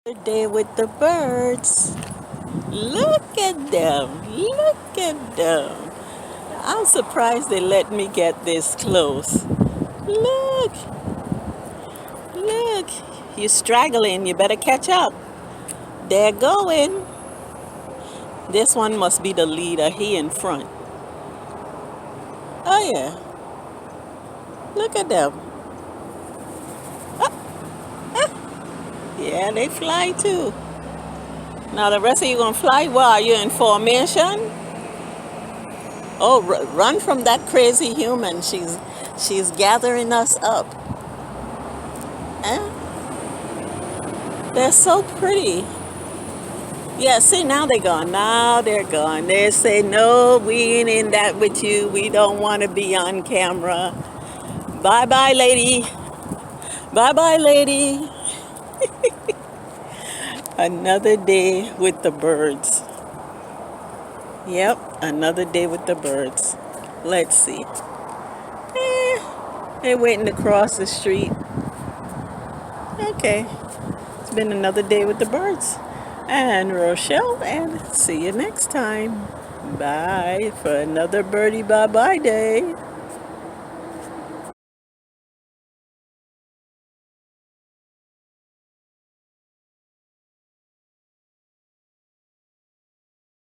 Another day with the birds. Look at them. Look at them. I'm surprised they let me get this close. Look. Look. You're straggling. You better catch up. They're going. This one must be the leader. He in front. Oh, yeah. Look at them. Yeah, they fly too. Now the rest of you gonna fly? Well, are you in formation? Oh, run from that crazy human. She's gathering us up. Eh? They're so pretty. Yeah, see, now they're gone. Now they're gone. They say, no, we ain't in that with you. We don't want to be on camera. Bye bye, lady. Bye bye, lady. Another day with the birds. Yep, another day with the birds. Let's see. They're waiting to cross the street. Okay, it's been another day with the birds. And Rochelle, and see you next time. Bye for another birdie bye bye day.